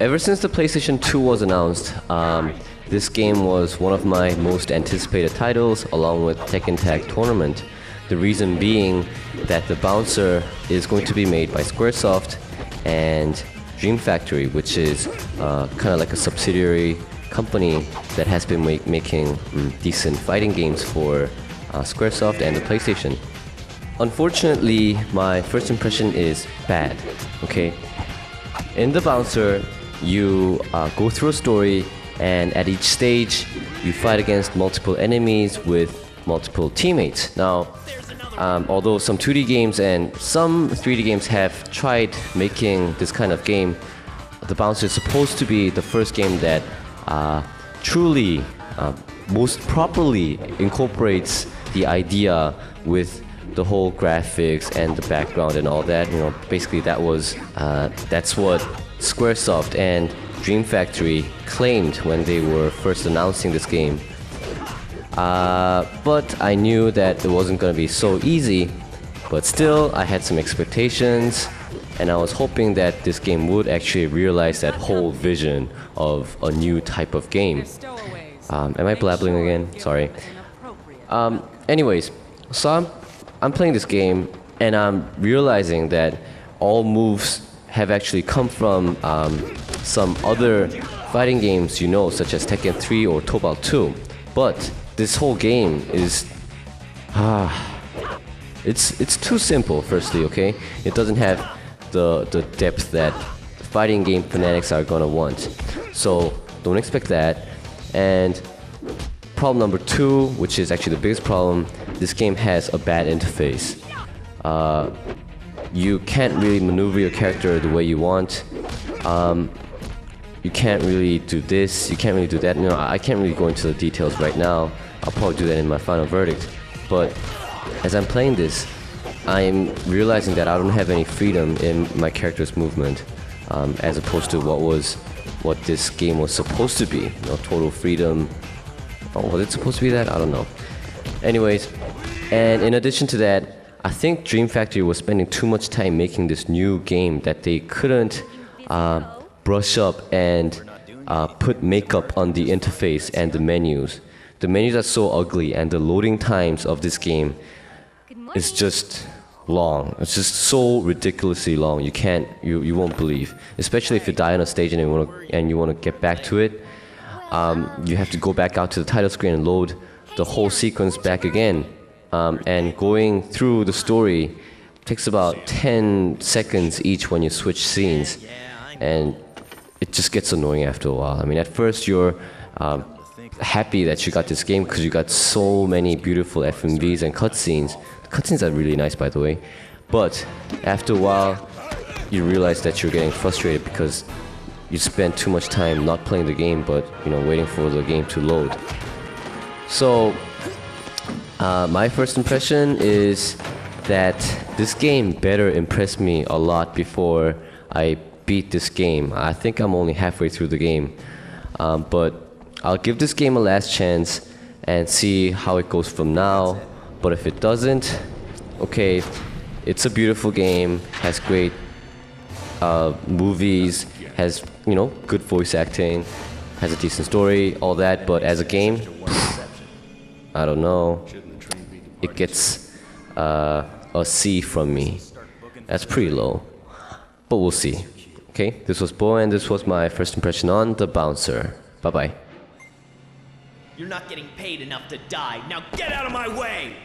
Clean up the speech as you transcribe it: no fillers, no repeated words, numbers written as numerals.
Ever since the PlayStation 2 was announced, this game was one of my most anticipated titles, along with Tekken Tag Tournament. The reason being that the Bouncer is going to be made by Squaresoft and Dream Factory, which is kind of like a subsidiary company that has been making decent fighting games for Squaresoft and the PlayStation. Unfortunately, my first impression is bad, okay? In the Bouncer, you go through a story, and at each stage, you fight against multiple enemies with multiple teammates. Now, although some 2D games and some 3D games have tried making this kind of game, the Bouncer is supposed to be the first game that truly, most properly incorporates the idea with the whole graphics and the background and all that. You know, basically that's what Squaresoft and Dream Factory claimed when they were first announcing this game. But I knew that it wasn't going to be so easy, but still I had some expectations, and I was hoping that this game would actually realize that whole vision of a new type of game. Am I blabbling again? Sorry. Anyways, so I'm playing this game, and I'm realizing that all moves have actually come from some other fighting games, you know, such as Tekken 3 or Tobal 2. But this whole game is it's too simple. Firstly, okay, it doesn't have the depth that fighting game fanatics are gonna want. So don't expect that. And problem number two, which is actually the biggest problem, this game has a bad interface. You can't really maneuver your character the way you want. You can't really do this, you can't really do that. You know, I can't really go into the details right now. I'll probably do that in my final verdict. But as I'm playing this, I'm realizing that I don't have any freedom in my character's movement, as opposed to what this game was supposed to be. You know, total freedom. Oh, was it supposed to be that? I don't know. Anyways, and in addition to that, I think Dream Factory was spending too much time making this new game that they couldn't brush up and put makeup on the interface and the menus. The menus are so ugly, and the loading times of this game is just long. It's just so ridiculously long. You won't believe. Especially if you die on a stage and you want to get back to it. You have to go back out to the title screen and load the whole sequence back again. And going through the story takes about 10 seconds each when you switch scenes, and it just gets annoying after a while. I mean, at first you're happy that you got this game because you got so many beautiful FMVs and cutscenes. The cutscenes are really nice, by the way, but after a while you realize that you're getting frustrated because you spend too much time not playing the game, but waiting for the game to load. So my first impression is that this game better impress me a lot before I beat this game. I think I'm only halfway through the game, but I'll give this game a last chance and see how it goes from now. But if it doesn't, okay, it's a beautiful game, has great movies, has good voice acting, has a decent story, all that, but as a game, I don't know. It gets a C from me. That's pretty low, but we'll see. Okay, this was Bo, and this was my first impression on the Bouncer. Bye bye. You're not getting paid enough to die. Now get out of my way!